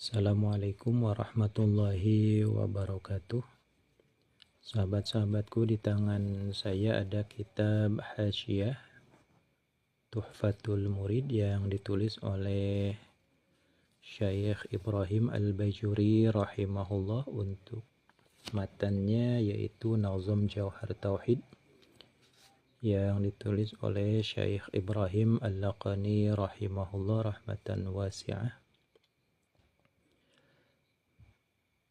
Assalamualaikum warahmatullahi wabarakatuh. Sahabat-sahabatku, di tangan saya ada kitab Hasyiah Tuhfatul Murid yang ditulis oleh Syekh Ibrahim Al-Bajuri rahimahullah. Untuk matannya yaitu Nazm Jauhar Tauhid yang ditulis oleh Syekh Ibrahim Al-Laqani rahimahullah rahmatan wasi'ah.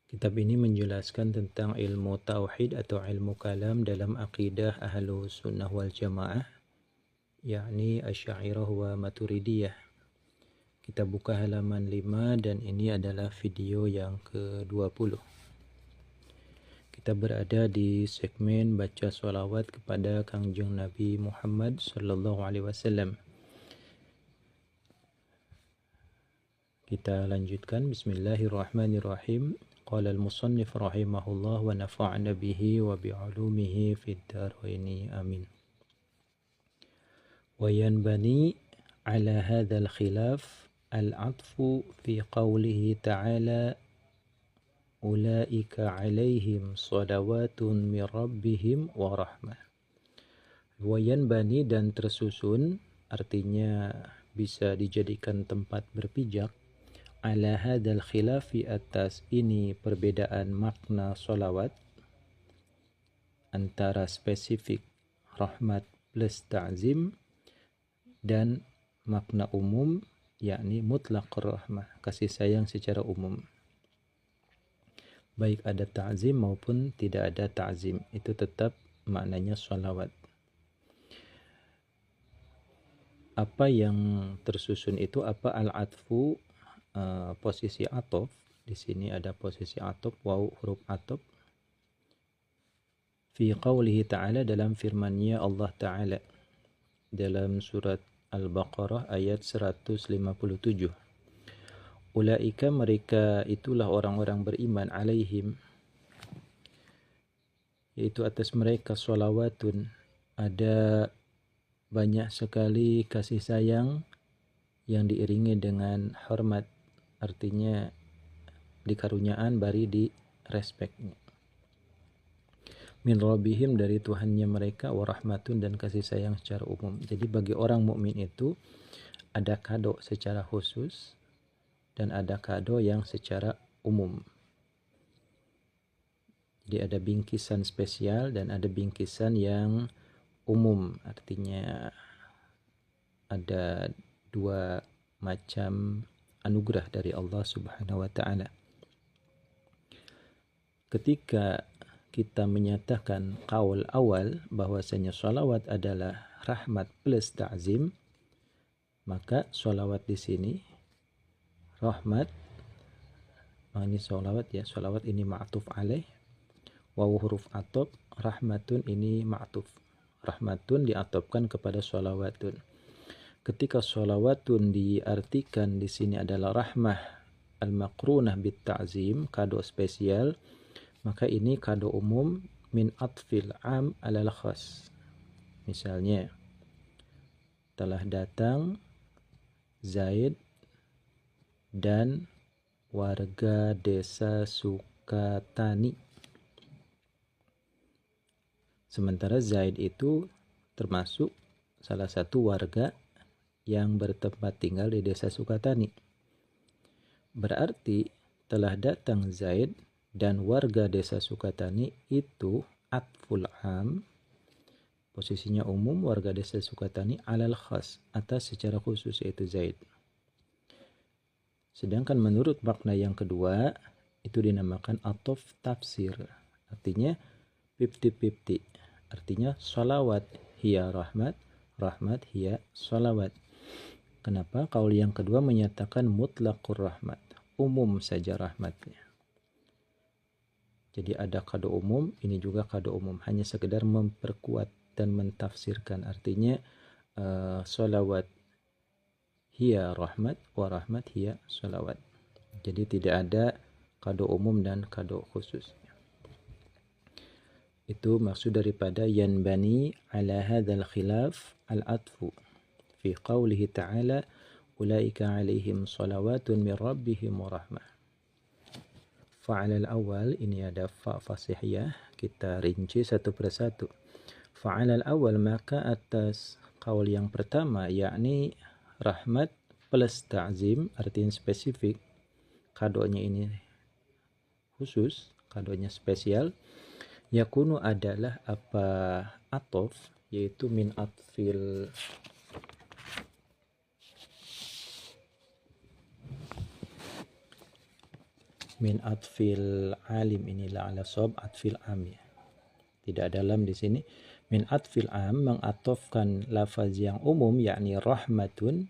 Kitab ini menjelaskan tentang ilmu tauhid atau ilmu kalam dalam akidah ahlu sunnah wal jamaah, yakni Asy'ariyah wa Maturidiyah. Kita buka halaman 5 dan ini adalah video yang ke-20. Kita berada di segmen baca sholawat kepada Kangjeng Nabi Muhammad sallallahu alaihi wasallam. Kita lanjutkan. Bismillahirrahmanirrahim. Qala al-musannif rahimahullah wa nafa'na bihi wa bi'ulumihi fid daraini amin. Wa yanbani ala hadzal khilaf al-'atfu fi qawlihi ta'ala ulaika 'alaihim shalawatun mir rabbihim wa rahmah. Wa yanbani dan tersusun, artinya bisa dijadikan tempat berpijak, ala hadzal khilafi atas ini perbedaan makna sholawat antara spesifik rahmat plus ta'zim dan makna umum yakni mutlaqur rahmah, kasih sayang secara umum. Baik ada ta'zim maupun tidak ada ta'zim, itu tetap maknanya sholawat. Apa yang tersusun itu apa? Al-'atfu, posisi atof. Di sini ada posisi atof, waw huruf atof. Fi qawlihi ta'ala, dalam firman-Nya Allah Ta'ala dalam surat Al-Baqarah ayat 157. Ulaika, mereka itulah orang-orang beriman, alaihim, yaitu atas mereka, sholawatun, ada banyak sekali kasih sayang yang diiringi dengan hormat, artinya dikarunyaan bari di respeknya. Min rabbihim, dari Tuhannya mereka, wa rahmatun, dan kasih sayang secara umum. Jadi bagi orang mukmin itu ada kado secara khusus dan ada kado yang secara umum. Jadi ada bingkisan spesial dan ada bingkisan yang umum, artinya ada dua macam anugerah dari Allah Subhanahu wa ta'ala. Ketika kita menyatakan qaul awal bahwasanya sholawat adalah rahmat plus ta'zim, maka sholawat di sini rahmat, ini sholawat ya, sholawat ini ma'tuf alaih, waw huruf atop, rahmatun ini ma'tuf, rahmatun diatopkan kepada sholawatun. Ketika sholawatun diartikan di sini adalah rahmah al-maqrunah bit ta'zim, kado spesial, maka ini kado umum min atfil am alal khas. Misalnya, telah datang Zaid dan warga desa Sukatani. Sementara Zaid itu termasuk salah satu warga yang bertempat tinggal di desa Sukatani. Berarti telah datang Zaid dan warga desa Sukatani itu atful am, posisinya umum, warga desa Sukatani, alal khas, atas secara khusus, yaitu Zaid. Sedangkan menurut makna yang kedua itu dinamakan atof tafsir, artinya 50-50, artinya sholawat hiya rahmat, rahmat hiya sholawat. Kenapa? Qaul yang kedua menyatakan mutlaqur rahmat, umum saja rahmatnya. Jadi ada kado umum, ini juga kado umum, hanya sekedar memperkuat dan mentafsirkan, artinya sholawat hiya rahmat wa rahmat hiya sholawat. Jadi tidak ada kado umum dan kado khusus. Itu maksud daripada yanbani ala hadzal khilaf al-'atfu fi qawlihi ta'ala ulaika 'alaihim shalawatun min rabbihim wa rahmah. Fa'alal awal ini ada fa fasihiyah, kita rinci satu persatu. Fa'alal awal maka atas kaul yang pertama yakni rahmat plus ta'zim, artinya spesifik, kadonya ini khusus, kadonya spesial. Yakunu adalah apa atof, yaitu min atfil alim, inilah ala sob atfil am ya. Tidak dalam di sini. Min atfil am, mengatofkan lafaz yang umum yakni rahmatun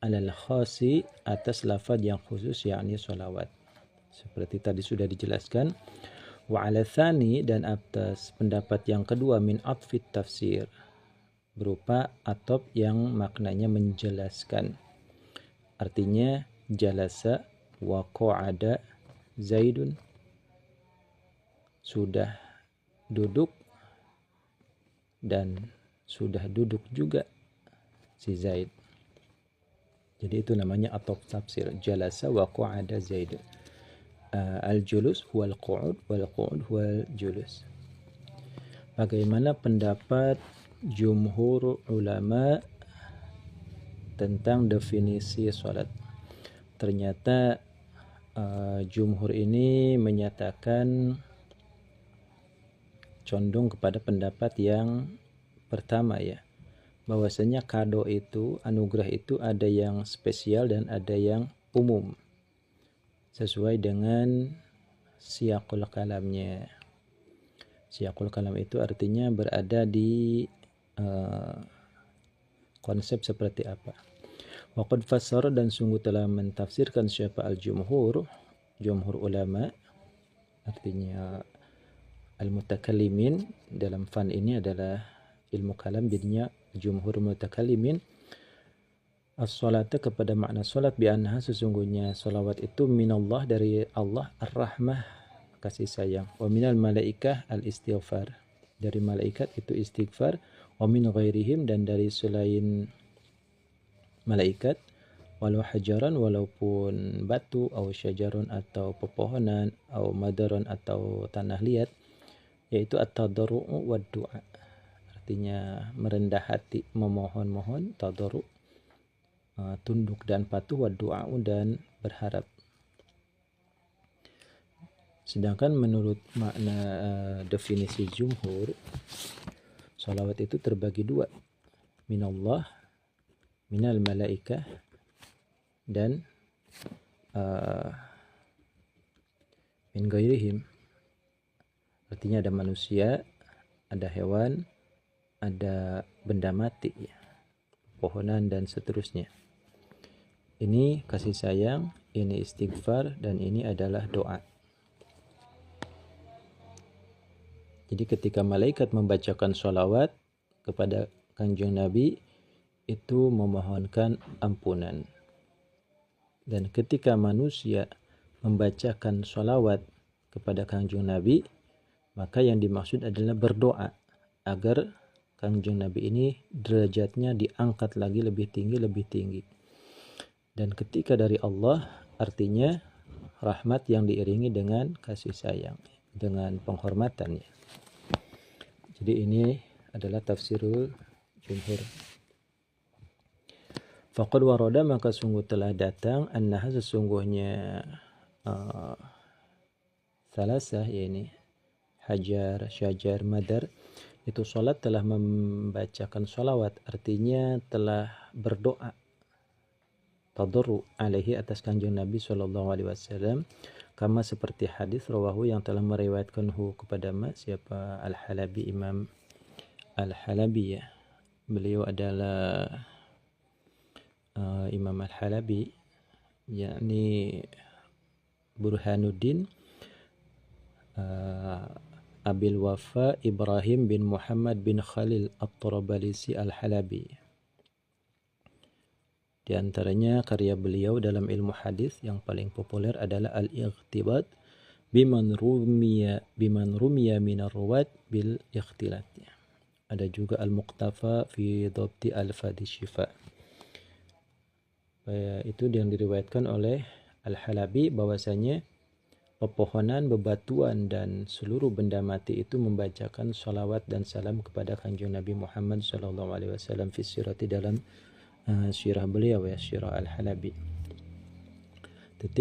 alal khasi, atas lafaz yang khusus yakni sholawat. Seperti tadi sudah dijelaskan. Wa ala thani, dan atas pendapat yang kedua, min atfit tafsir, berupa atof yang maknanya menjelaskan. Artinya jalasa wa qa'ada Zaidun, sudah duduk dan sudah duduk juga si Zaid. Jadi itu namanya atof tafsir, jalasa wa qa'ada Zaidun. Al-julus huwal qu'ud wal qu'ud huwal julus. Bagaimana pendapat jumhur ulama tentang definisi salat? Ternyata jumhur ini menyatakan condong kepada pendapat yang pertama ya, bahwasanya kado itu, anugerah itu ada yang spesial dan ada yang umum sesuai dengan siyaqul kalamnya. Siyaqul kalam itu artinya berada di konsep seperti apa. Waqad fassara, dan sungguh telah mentafsirkan siapa al-jumhur, jumhur ulama, artinya al-mutakallimin dalam fan ini adalah ilmu kalam, jadinya jumhur mutakallimin, as-salata kepada makna salat, bi'anha sesungguhnya salawat itu minallah dari Allah, ar-rahmah kasih sayang, wa minal malaikah al-istighfar dari malaikat itu istighfar, wa min ghairihim dan dari selain malaikat, walau hajaran walaupun batu, atau syajarun atau pepohonan, atau madaron atau tanah liat, yaitu at-tadarru'u wa du'a, artinya merendah hati, memohon-mohon, tadarru', tunduk dan patuh, wa du'a'u dan berharap. Sedangkan menurut makna definisi jumhur, salawat itu terbagi dua, minallah, minal malaikah, dan min ghairihim, artinya ada manusia, ada hewan, ada benda mati ya, pohonan dan seterusnya. Ini kasih sayang, ini istighfar, dan ini adalah doa. Jadi ketika malaikat membacakan sholawat kepada Kanjeng Nabi, itu memohonkan ampunan. Dan ketika manusia membacakan sholawat kepada Kanjeng Nabi, maka yang dimaksud adalah berdoa agar Kanjeng Nabi ini derajatnya diangkat lagi lebih tinggi. Dan ketika dari Allah, artinya rahmat yang diiringi dengan kasih sayang, dengan penghormatan ya. Jadi ini adalah tafsirul jumhur. Faqad warada, maka sungguh telah datang, annaha sesungguhnya salasah, yakni hajar, syajar, madar, itu salat telah membacakan salawat, artinya telah berdoa tadarru alaihi atas Kanjeng Nabi sallallahu alaihi wasallam, kama seperti hadis rawahu yang telah meriwayatkanhu kepada siapa Al-Halabi, Imam Al-Halabi ya. Beliau adalah Imam Al-Halabi, yakni Burhanuddin Abil Wafa Ibrahim bin Muhammad bin Khalil At-Tarabalisi Al-Halabi. Di antaranya karya beliau dalam ilmu hadis yang paling populer adalah Al-Ightibat biman rumiya minar ruwat bil ikhtilat. Ada juga Al-Muqtafa fi dhabti al-fadhi syifa. Itu yang diriwayatkan oleh Al-Halabi bahwasanya pepohonan, bebatuan, dan seluruh benda mati itu membacakan salawat dan salam kepada Kanjeng Nabi Muhammad SAW fi sirati dalam sirah beliau ya, sirah Al-Halabi.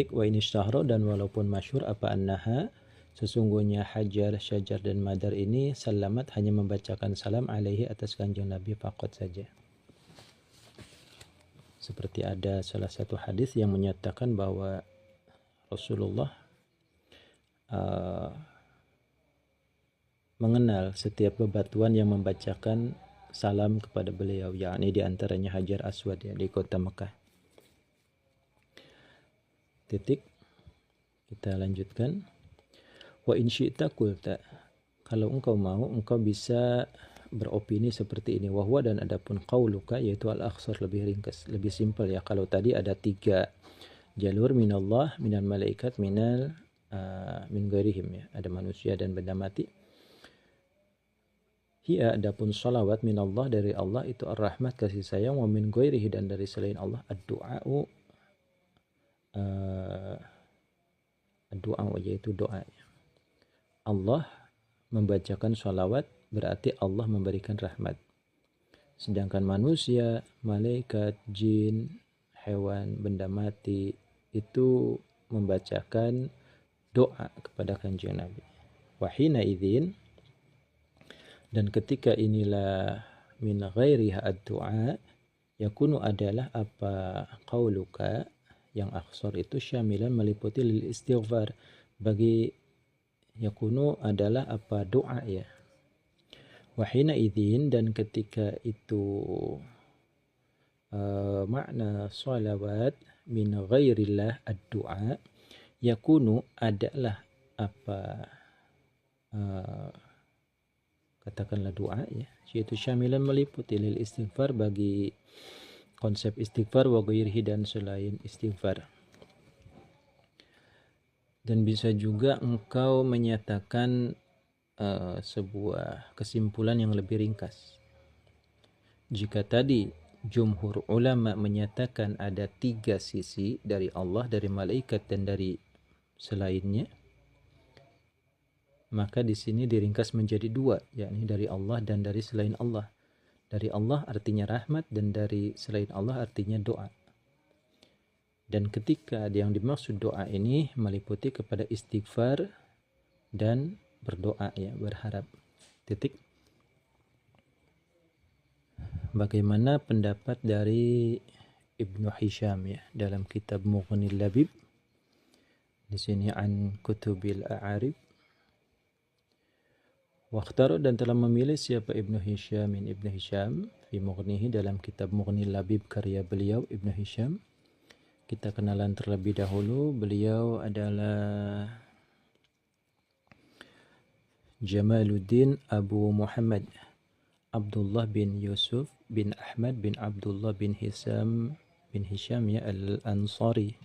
Wa ini syahro, dan walaupun masyhur apa annaha, sesungguhnya Hajar, Syajar, dan Madar ini salamat hanya membacakan salam alaihi atas Kanjeng Nabi faqat saja. Seperti ada salah satu hadis yang menyatakan bahwa Rasulullah mengenal setiap bebatuan yang membacakan salam kepada beliau, yakni diantaranya Hajar Aswad ya, di kota Mekah. Kita lanjutkan. Wa in syi'ta qulta, kalau engkau mau, engkau bisa beropini seperti ini. Wahwa, dan adapun qauluka, yaitu al-akhsar, lebih ringkas, lebih simpel ya. Kalau tadi ada 3 jalur, minallah, minal malaikat, min ghairihim ya, ada manusia dan benda mati. Hiya, adapun salawat, minallah, dari Allah, itu ar-rahmat, kasih sayang, wa min ghairihi, dan dari selain Allah, ad-du'a'u, doa, yaitu doa. Allah membacakan sholawat berarti Allah memberikan rahmat. Sedangkan manusia, malaikat, jin, hewan, benda mati itu membacakan doa kepada Kanjeng Nabi. Wahina idzin, dan ketika inilah min ghairiha ad-du'a, yakunu adalah apa qauluka yang akhsar itu syamilan meliputi lil istighfar, bagi yakunu adalah apa doa ya. Wahina idzin, dan ketika itu makna salawat min ghairillah ad-du'a, yakunu adalah apa katakanlah doa ya, yaitu syamilan meliputi lil istighfar, bagi konsep istighfar, wa ghairihi, dan selain istighfar. Dan bisa juga engkau menyatakan sebuah kesimpulan yang lebih ringkas. Jika tadi jumhur ulama menyatakan ada 3 sisi dari Allah, dari malaikat, dan dari selainnya, maka di sini diringkas menjadi 2, yakni dari Allah dan dari selain Allah. Dari Allah artinya rahmat, dan dari selain Allah artinya doa. Dan ketika yang dimaksud doa ini meliputi kepada istighfar dan berdoa ya, berharap. Bagaimana pendapat dari Ibnu Hisham ya, dalam kitab Mughnil Labib, di sini an kutubil a'arib. Wakhtar, dan telah memilih siapa Ibnu Hisham fi Mughnihi, dalam kitab Mughnil Labib karya beliau Ibnu Hisham. Kita kenalan terlebih dahulu. Beliau adalah Jamaluddin Abu Muhammad Abdullah bin Yusuf bin Ahmad bin Abdullah bin Hisham ya Al-Ansari.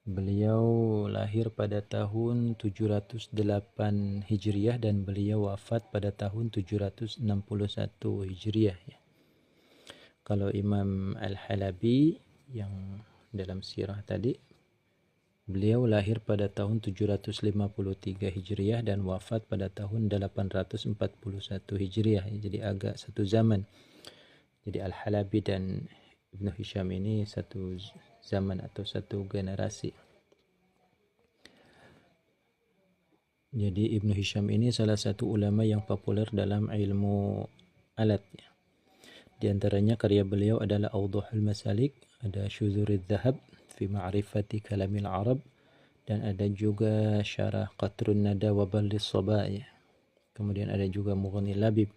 Beliau lahir pada tahun 708 Hijriah dan beliau wafat pada tahun 761 Hijriah ya. Kalau Imam Al-Halabi yang dalam sirah tadi, beliau lahir pada tahun 753 Hijriah dan wafat pada tahun 841 Hijriah. Jadi agak satu zaman. Jadi Al-Halabi dan Ibnu Hisham ini satu zaman atau satu generasi. Jadi Ibnu Hisham ini salah satu ulama yang populer dalam ilmu alat. Di antaranya karya beliau adalah Awduhul Masalik, ada Syuzurid Dhahab fi Ma'rifati Kalamil Arab, dan ada juga Syarah Qatrun Nada wa Ballis Sabah. Kemudian ada juga Mughnil Labib.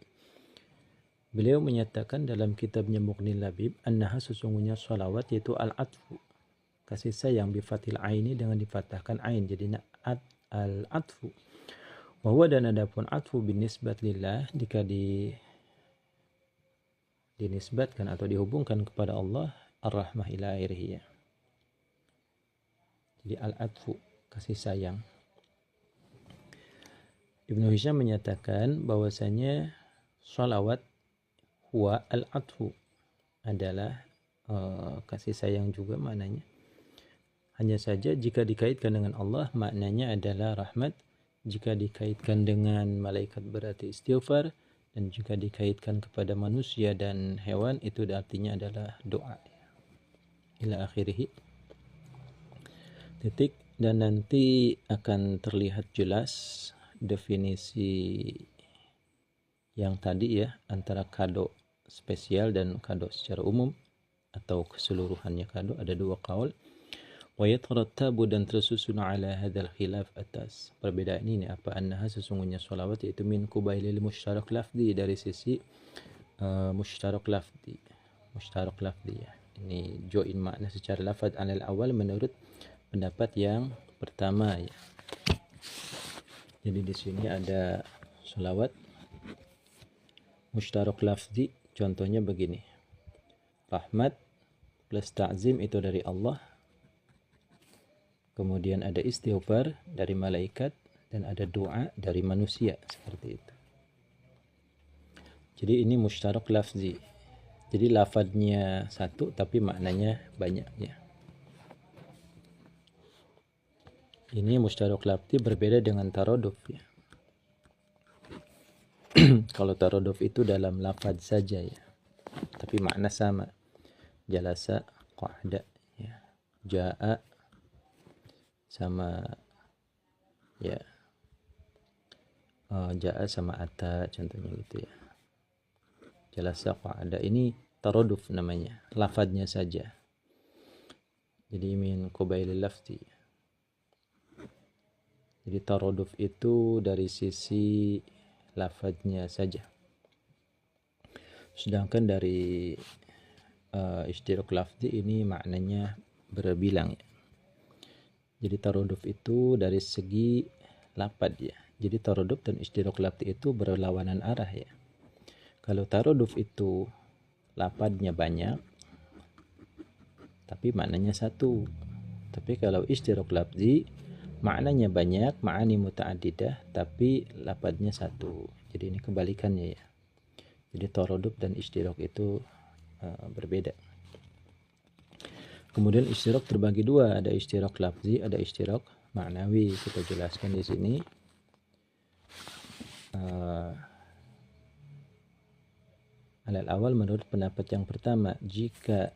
Beliau menyatakan dalam kitabnya Mughnil Labib, annaha, sesungguhnya salawat, yaitu al-atfu, kasih sayang, bifatil aini, dengan difatahkan ain, jadi al-atfu. Bahwa, dan adapun atfu binisbat lillah, jika dinisbatkan atau dihubungkan kepada Allah, ar-rahmah ila airihi. Jadi al-atfu, kasih sayang. Ibnu Hisham menyatakan bahwasanya salawat huwa al-atfu adalah kasih sayang juga maknanya. Hanya saja jika dikaitkan dengan Allah maknanya adalah rahmat, jika dikaitkan dengan malaikat berarti istighfar, dan jika dikaitkan kepada manusia dan hewan itu artinya adalah doa. Ila akhirih. Titik. Dan nanti akan terlihat jelas definisi yang tadi ya, antara kado spesial dan kado secara umum atau keseluruhannya kado. Ada dua kaul. Wa yatarattabu dan tersusun ala hadzal khilaf atas perbedaan ini apa annaha sesungguhnya sholawat yaitu min kubailil mushtarak lafzi dari sisi mushtarak lafzi ya. Ini join makna secara lafaz alal awal menurut pendapat yang pertama ya. Jadi di sini ada sholawat mushtarak lafzi, contohnya begini. Rahmat plus ta'zim itu dari Allah. Kemudian ada istighfar dari malaikat dan ada doa dari manusia, seperti itu. Jadi ini mushtarak lafzi. Jadi lafadznya satu tapi maknanya banyak ya. Ini mushtarak lafzi berbeda dengan taraduf ya. Kalau taraduf itu dalam lafaz saja ya. Tapi makna sama. Jalasa, qa'da ya. Ja'a sama ya. Ja'a sama ata contohnya gitu ya. Jalasa, qa'da ini taraduf namanya. Lafadznya saja. Jadi min qubailil lafzi. Jadi taraduf itu dari sisi lafadznya saja. Sedangkan dari ishtirak lafzi ini maknanya berbilang ya. Jadi taraduf itu dari segi lafadz ya. Jadi taraduf dan ishtirak lafzi itu berlawanan arah ya. Kalau taraduf itu lafadznya banyak tapi maknanya satu. Tapi kalau ishtirak lafzi maknanya banyak, ma'ani muta'addidah, tapi lafadznya satu. Jadi ini kebalikannya ya. Jadi taraduf dan ishtirak itu berbeda. Kemudian ishtirak terbagi dua, ada ishtirak lafzi, ada ishtirak ma'nawi. Kita jelaskan di sini. Alal awal menurut pendapat yang pertama, jika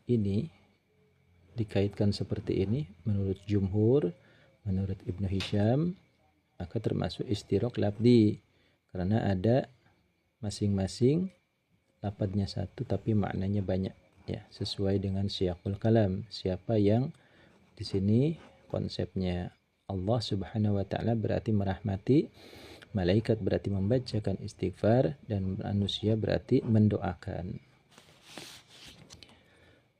ini dikaitkan seperti ini menurut jumhur, menurut Ibnu Hisham, maka termasuk ishtirak lafzi karena ada masing-masing lafadznya satu tapi maknanya banyak ya, sesuai dengan siyaqul kalam. Siapa yang di sini konsepnya Allah Subhanahu wa taala berarti merahmati, malaikat berarti membacakan istighfar, dan manusia berarti mendoakan.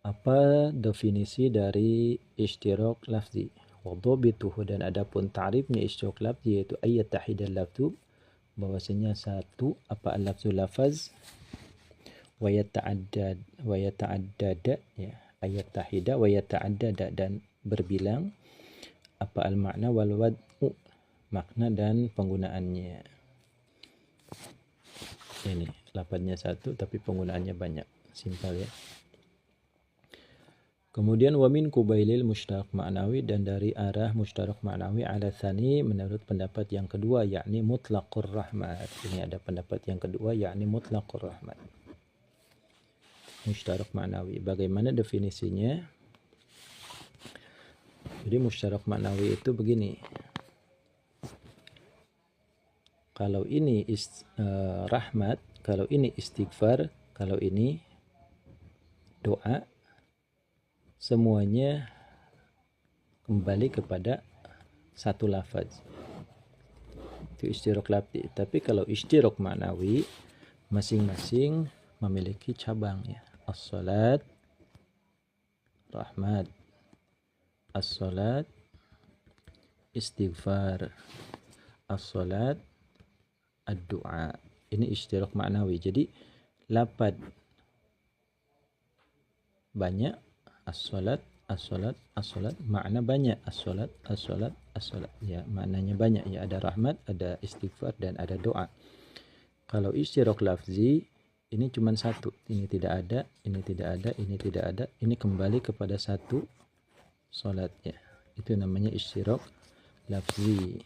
Apa definisi dari ishtirak lafzi? Wa dhabituhu, dan adapun ta'rifnya ishtirak lafzi yaitu ayat tahidal lafzu, bahwasanya satu apa al-lafzu lafaz, wa yata'addada ya, ayat tahida wa yata'addada dan berbilang, apa al-makna wal wad'u, makna dan penggunaannya. Ini lafadznya satu tapi penggunaannya banyak, simpel ya. Kemudian wa min kubailil mushtarak ma'nawi, dan dari arah mushtarak ma'nawi ala tsani menurut pendapat yang kedua yakni mutlaqur rahmat. Ini ada pendapat yang kedua yakni mutlaqur rahmat. Mushtarak ma'nawi. Bagaimana definisinya? Jadi mushtarak ma'nawi itu begini. Kalau ini rahmat, kalau ini istighfar, kalau ini doa, semuanya kembali kepada satu lafaz. Itu ishtirak lafzi. Tapi kalau ishtirak ma'nawi, masing-masing memiliki cabang ya. As-salat rahmat, as-salat istighfar, as-salat ad-du'a. Ini ishtirak ma'nawi. Jadi lafaz banyak, as-salat, as-salat, as-salat, makna banyak, as-salat, as-salat, as-salat. Ya, maknanya banyak ya, ada rahmat, ada istighfar, dan ada doa. Kalau ishtirak lafzi ini cuma satu, ini tidak ada, ini tidak ada, ini tidak ada, ini kembali kepada satu salatnya. Itu namanya isyraq lafzi.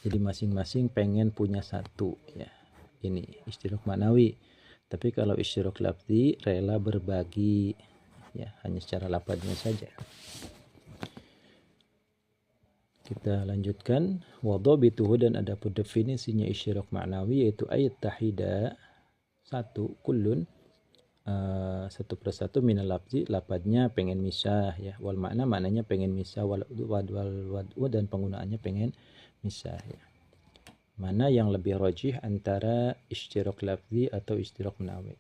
Jadi masing-masing pengen punya satu ya. Ini isyraq ma'nawi. Tapi kalau isyraq lafzi rela berbagi ya, hanya secara lafadznya saja. Kita lanjutkan. Wa dhabituhu, dan adapun definisinya isyraq ma'nawi yaitu ayat tahida satu kullun satu persatu minal lafzi, lafadznya pengen misah ya, wal makna maknanya pengen misah, wal wad'u dan penggunaannya pengen misah ya. Mana yang lebih rajih antara isyraq lafzi atau isyraq ma'nawi?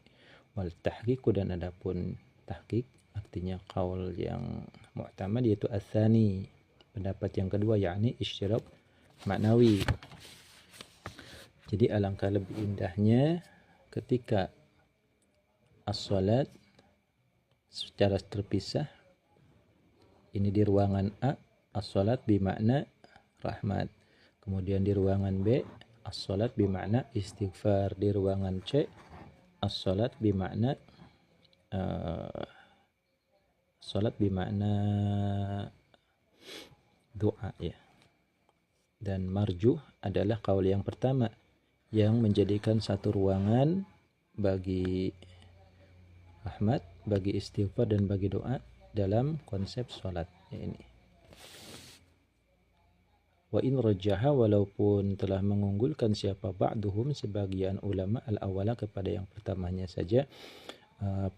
Wal tahqiq, dan adapun tahqiq artinya qaul yang mu'tamad yaitu ats-tsani, pendapat yang kedua, yakni isyraq ma'nawi. Jadi alangkah lebih indahnya ketika as-salat secara terpisah, ini di ruangan A as-salat bimakna rahmat, kemudian di ruangan B as-salat bimakna istighfar, di ruangan C as-salat bimakna salat bimakna doa ya. Dan marjuh adalah kaul yang pertama yang menjadikan satu ruangan bagi rahmat, bagi istighfar dan bagi doa dalam konsep salat ini. Wa in rajjaha, walaupun telah mengunggulkan siapa ba'duhum sebagian ulama al-awwala kepada yang pertamanya saja,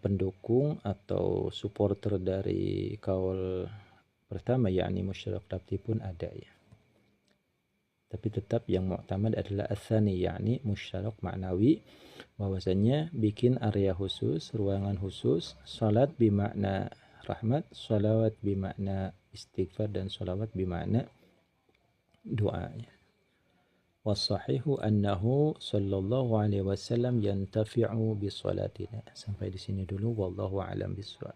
pendukung atau supporter dari kaul pertama yakni musyraq lafzi pun ada ya. Tapi tetap yang mu'tamad adalah ats-tsani yakni musyraq ma'nawi, bahwasanya bikin area khusus, ruangan khusus, salat bimakna rahmat, salawat bimakna istighfar, dan salawat bimakna doa. Wassahihu annahu sallallahu alaihi wasallam yantafi'u bisalatina. Sampai di sini dulu, wallahu a'lam bishawab.